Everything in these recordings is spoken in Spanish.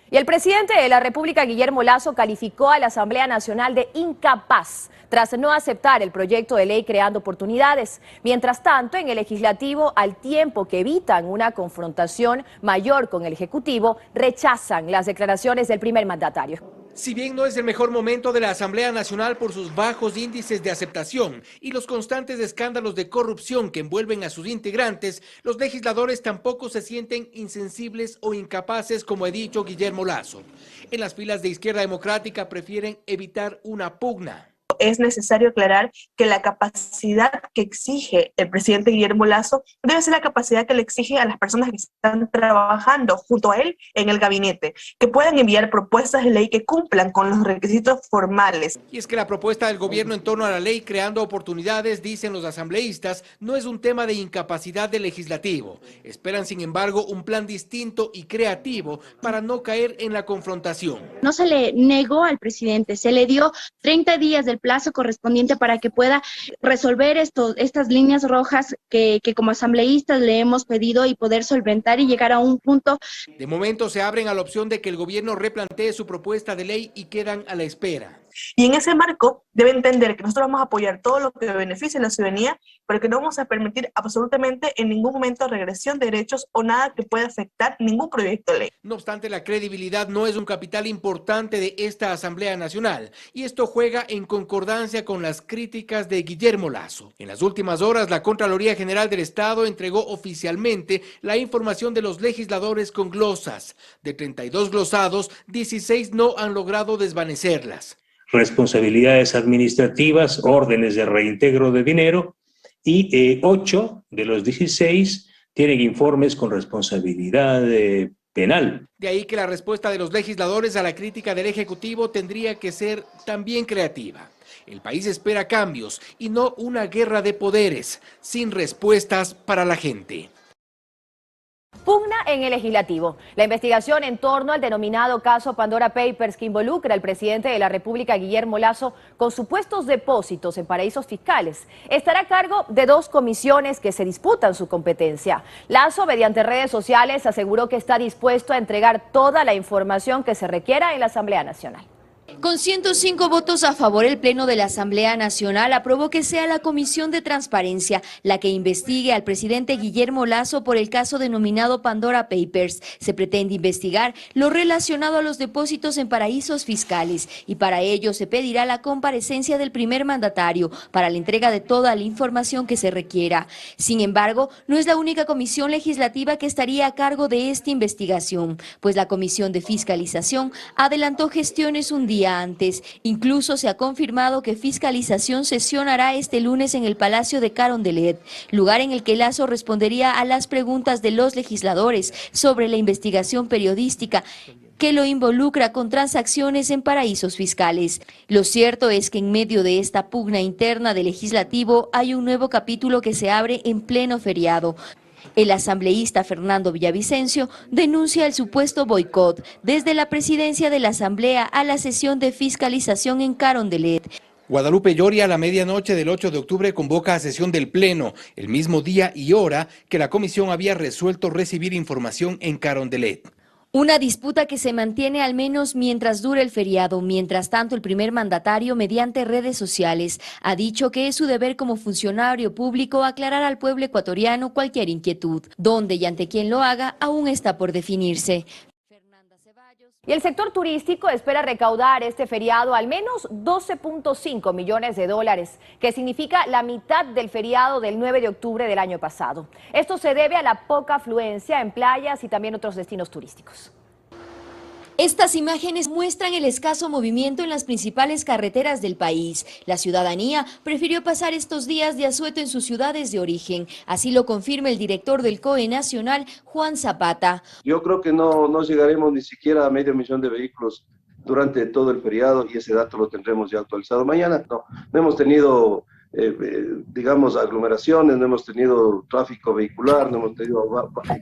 Y el presidente de la República, Guillermo Lasso, calificó a la Asamblea Nacional de incapaz tras no aceptar el proyecto de ley creando oportunidades. Mientras tanto, en el Legislativo, al tiempo que evitan una confrontación mayor con el Ejecutivo, rechazan las declaraciones del primer mandatario. Si bien no es el mejor momento de la Asamblea Nacional por sus bajos índices de aceptación y los constantes escándalos de corrupción que envuelven a sus integrantes, los legisladores tampoco se sienten insensibles o incapaces, como ha dicho Guillermo Lasso. En las filas de Izquierda Democrática prefieren evitar una pugna. Es necesario aclarar que la capacidad que exige el presidente Guillermo Lasso debe ser la capacidad que le exige a las personas que están trabajando junto a él en el gabinete, que puedan enviar propuestas de ley que cumplan con los requisitos formales. Y es que la propuesta del gobierno en torno a la ley creando oportunidades, dicen los asambleístas, no es un tema de incapacidad del legislativo. Esperan, sin embargo, un plan distinto y creativo para no caer en la confrontación. No se le negó al presidente, se le dio 30 días del plazo correspondiente para que pueda resolver estas líneas rojas que como asambleístas le hemos pedido y poder solventar y llegar a un punto. De momento se abren a la opción de que el gobierno replantee su propuesta de ley y quedan a la espera. Y en ese marco debe entender que nosotros vamos a apoyar todo lo que beneficie a la ciudadanía, pero que no vamos a permitir absolutamente en ningún momento regresión de derechos o nada que pueda afectar ningún proyecto de ley. No obstante, la credibilidad no es un capital importante de esta Asamblea Nacional y esto juega en concordancia con las críticas de Guillermo Lasso. En las últimas horas, la Contraloría General del Estado entregó oficialmente la información de los legisladores con glosas. De 32 glosados, 16 no han logrado desvanecerlas. Responsabilidades administrativas, órdenes de reintegro de dinero y 8 de los 16 tienen informes con responsabilidad penal. De ahí que la respuesta de los legisladores a la crítica del Ejecutivo tendría que ser también creativa. El país espera cambios y no una guerra de poderes, sin respuestas para la gente. Pugna en el Legislativo. La investigación en torno al denominado caso Pandora Papers, que involucra al presidente de la República, Guillermo Lasso, con supuestos depósitos en paraísos fiscales, estará a cargo de 2 comisiones que se disputan su competencia. Lasso, mediante redes sociales, aseguró que está dispuesto a entregar toda la información que se requiera en la Asamblea Nacional. Con 105 votos a favor, el Pleno de la Asamblea Nacional aprobó que sea la Comisión de Transparencia la que investigue al presidente Guillermo Lasso por el caso denominado Pandora Papers. Se pretende investigar lo relacionado a los depósitos en paraísos fiscales y para ello se pedirá la comparecencia del primer mandatario para la entrega de toda la información que se requiera. Sin embargo, no es la única comisión legislativa que estaría a cargo de esta investigación, pues la Comisión de Fiscalización adelantó gestiones un día antes. Incluso se ha confirmado que Fiscalización sesionará este lunes en el Palacio de Carondelet, lugar en el que Lasso respondería a las preguntas de los legisladores sobre la investigación periodística que lo involucra con transacciones en paraísos fiscales. Lo cierto es que en medio de esta pugna interna del Legislativo hay un nuevo capítulo que se abre en pleno feriado. El asambleísta Fernando Villavicencio denuncia el supuesto boicot desde la presidencia de la Asamblea a la sesión de fiscalización en Carondelet. Guadalupe Lloria a la medianoche del 8 de octubre convoca a sesión del Pleno, el mismo día y hora que la comisión había resuelto recibir información en Carondelet. Una disputa que se mantiene al menos mientras dure el feriado. Mientras tanto, el primer mandatario, mediante redes sociales, ha dicho que es su deber como funcionario público aclarar al pueblo ecuatoriano cualquier inquietud. Dónde y ante quién lo haga aún está por definirse. Y el sector turístico espera recaudar este feriado al menos 12.5 millones de dólares, que significa la mitad del feriado del 9 de octubre del año pasado. Esto se debe a la poca afluencia en playas y también otros destinos turísticos. Estas imágenes muestran el escaso movimiento en las principales carreteras del país. La ciudadanía prefirió pasar estos días de asueto en sus ciudades de origen. Así lo confirma el director del COE Nacional, Juan Zapata. Yo creo que no llegaremos ni siquiera a 500.000 de vehículos durante todo el feriado y ese dato lo tendremos ya actualizado mañana. No hemos tenido digamos, aglomeraciones, no hemos tenido tráfico vehicular, no hemos tenido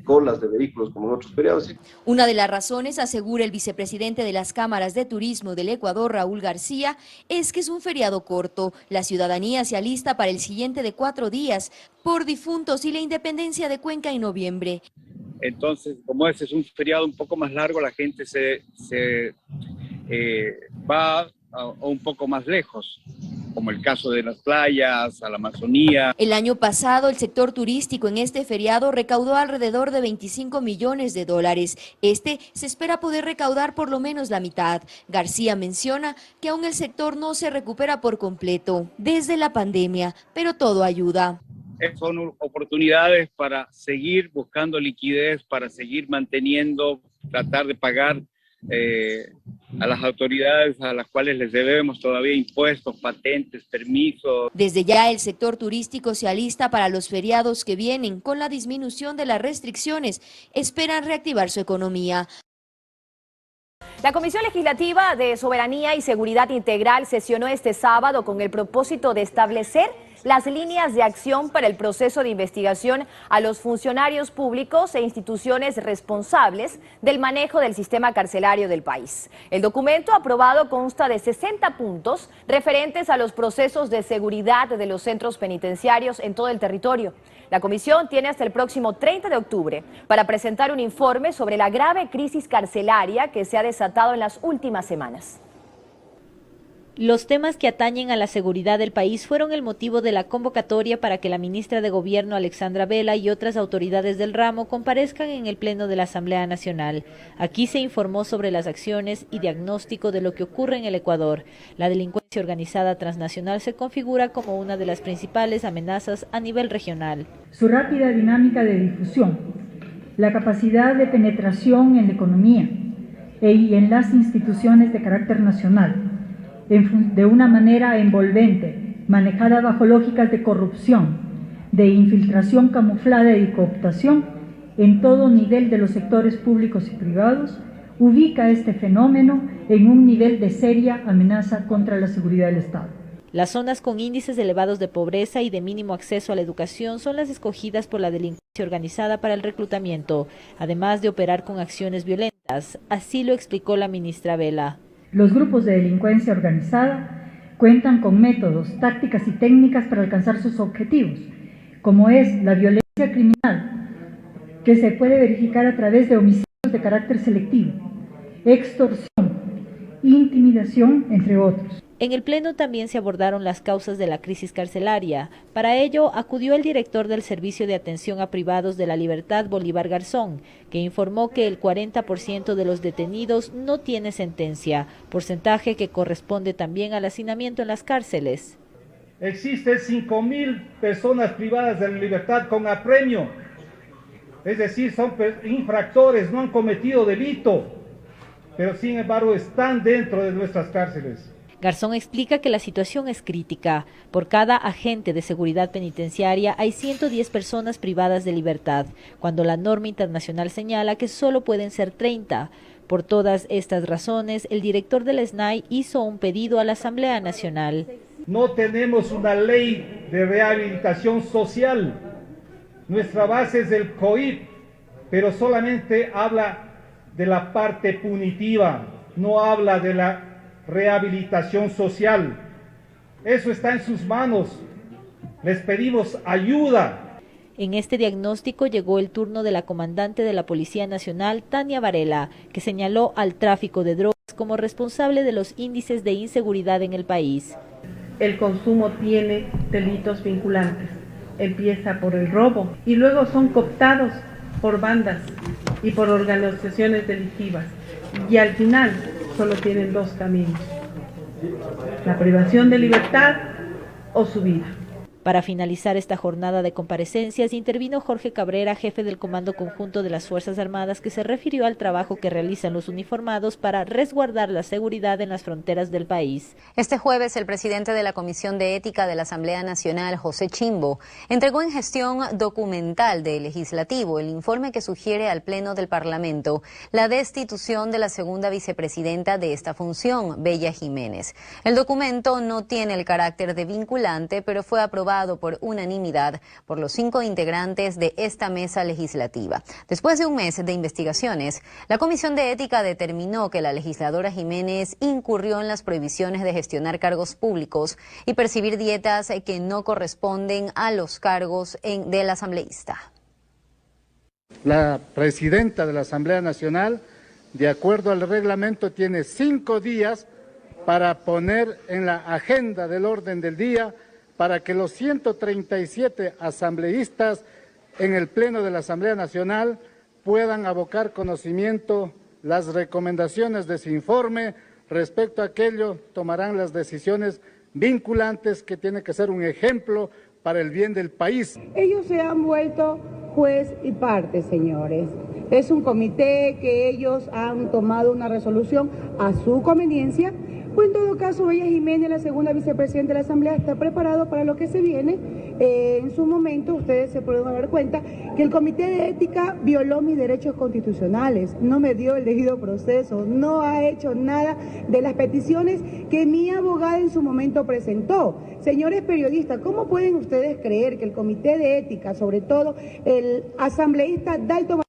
colas de vehículos como en otros feriados. Una de las razones, asegura el vicepresidente de las cámaras de turismo del Ecuador, Raúl García, es que es un feriado corto. La ciudadanía se alista para el siguiente de 4 días, por difuntos y la independencia de Cuenca en noviembre. Entonces, como ese es un feriado un poco más largo, la gente va a un poco más lejos, como el caso de las playas, a la Amazonía. El año pasado, el sector turístico en este feriado recaudó alrededor de 25 millones de dólares. Este se espera poder recaudar por lo menos la mitad. García menciona que aún el sector no se recupera por completo desde la pandemia, pero todo ayuda. Son oportunidades para seguir buscando liquidez, para seguir manteniendo, tratar de pagar a las autoridades a las cuales les debemos todavía impuestos, patentes, permisos. Desde ya el sector turístico se alista para los feriados que vienen. Con la disminución de las restricciones, esperan reactivar su economía. La Comisión Legislativa de Soberanía y Seguridad Integral sesionó este sábado con el propósito de establecer las líneas de acción para el proceso de investigación a los funcionarios públicos e instituciones responsables del manejo del sistema carcelario del país. El documento aprobado consta de 60 puntos referentes a los procesos de seguridad de los centros penitenciarios en todo el territorio. La comisión tiene hasta el próximo 30 de octubre para presentar un informe sobre la grave crisis carcelaria que se ha desatado en las últimas semanas. Los temas que atañen a la seguridad del país fueron el motivo de la convocatoria para que la ministra de Gobierno Alexandra Vela y otras autoridades del ramo comparezcan en el Pleno de la Asamblea Nacional. Aquí se informó sobre las acciones y diagnóstico de lo que ocurre en el Ecuador. La delincuencia organizada transnacional se configura como una de las principales amenazas a nivel regional. Su rápida dinámica de difusión, la capacidad de penetración en la economía y en las instituciones de carácter nacional, de una manera envolvente, manejada bajo lógicas de corrupción, de infiltración camuflada y cooptación en todo nivel de los sectores públicos y privados, ubica este fenómeno en un nivel de seria amenaza contra la seguridad del Estado. Las zonas con índices elevados de pobreza y de mínimo acceso a la educación son las escogidas por la delincuencia organizada para el reclutamiento, además de operar con acciones violentas. Así lo explicó la ministra Vela. Los grupos de delincuencia organizada cuentan con métodos, tácticas y técnicas para alcanzar sus objetivos, como es la violencia criminal, que se puede verificar a través de homicidios de carácter selectivo, extorsión, intimidación, entre otros. En el Pleno también se abordaron las causas de la crisis carcelaria. Para ello, acudió el director del Servicio de Atención a Privados de la Libertad, Bolívar Garzón, que informó que el 40% de los detenidos no tiene sentencia, porcentaje que corresponde también al hacinamiento en las cárceles. Existen 5.000 personas privadas de la libertad con apremio, es decir, son infractores, no han cometido delito, pero sin embargo están dentro de nuestras cárceles. Garzón explica que la situación es crítica. Por cada agente de seguridad penitenciaria hay 110 personas privadas de libertad, cuando la norma internacional señala que solo pueden ser 30. Por todas estas razones, el director del SNAI hizo un pedido a la Asamblea Nacional. No tenemos una ley de rehabilitación social. Nuestra base es el COIP, pero solamente habla de la parte punitiva, no habla de la rehabilitación social. Eso está en sus manos. Les pedimos ayuda. En este diagnóstico llegó el turno de la comandante de la Policía Nacional, Tania Varela, que señaló al tráfico de drogas como responsable de los índices de inseguridad en el país. El consumo tiene delitos vinculantes. Empieza por el robo y luego son cooptados por bandas y por organizaciones delictivas. Y al final solo tienen dos caminos: la privación de libertad o su vida. Para finalizar esta jornada de comparecencias, intervino Jorge Cabrera, jefe del Comando Conjunto de las Fuerzas Armadas, que se refirió al trabajo que realizan los uniformados para resguardar la seguridad en las fronteras del país. Este jueves, el presidente de la Comisión de Ética de la Asamblea Nacional, José Chimbo, entregó en gestión documental del Legislativo el informe que sugiere al Pleno del Parlamento la destitución de la segunda vicepresidenta de esta función, Bella Jiménez. El documento no tiene el carácter de vinculante, pero fue aprobado por unanimidad por los 5 integrantes de esta mesa legislativa. Después de un mes de investigaciones, la Comisión de Ética determinó que la legisladora Jiménez incurrió en las prohibiciones de gestionar cargos públicos y percibir dietas que no corresponden a los cargos del asambleísta. La presidenta de la Asamblea Nacional, de acuerdo al reglamento, tiene 5 días para poner en la agenda del orden del día para que los 137 asambleístas en el Pleno de la Asamblea Nacional puedan abocar conocimiento las recomendaciones de ese informe. Respecto a aquello, tomarán las decisiones vinculantes que tiene que ser un ejemplo para el bien del país. Ellos se han vuelto juez y parte, señores. Es un comité que ellos han tomado una resolución a su conveniencia. Pues en todo caso, ella Jiménez, la segunda vicepresidenta de la Asamblea, está preparado para lo que se viene. En su momento, ustedes se pueden dar cuenta que el Comité de Ética violó mis derechos constitucionales, no me dio el debido proceso, no ha hecho nada de las peticiones que mi abogada en su momento presentó. Señores periodistas, ¿cómo pueden ustedes creer que el Comité de Ética, sobre todo el asambleísta Dalton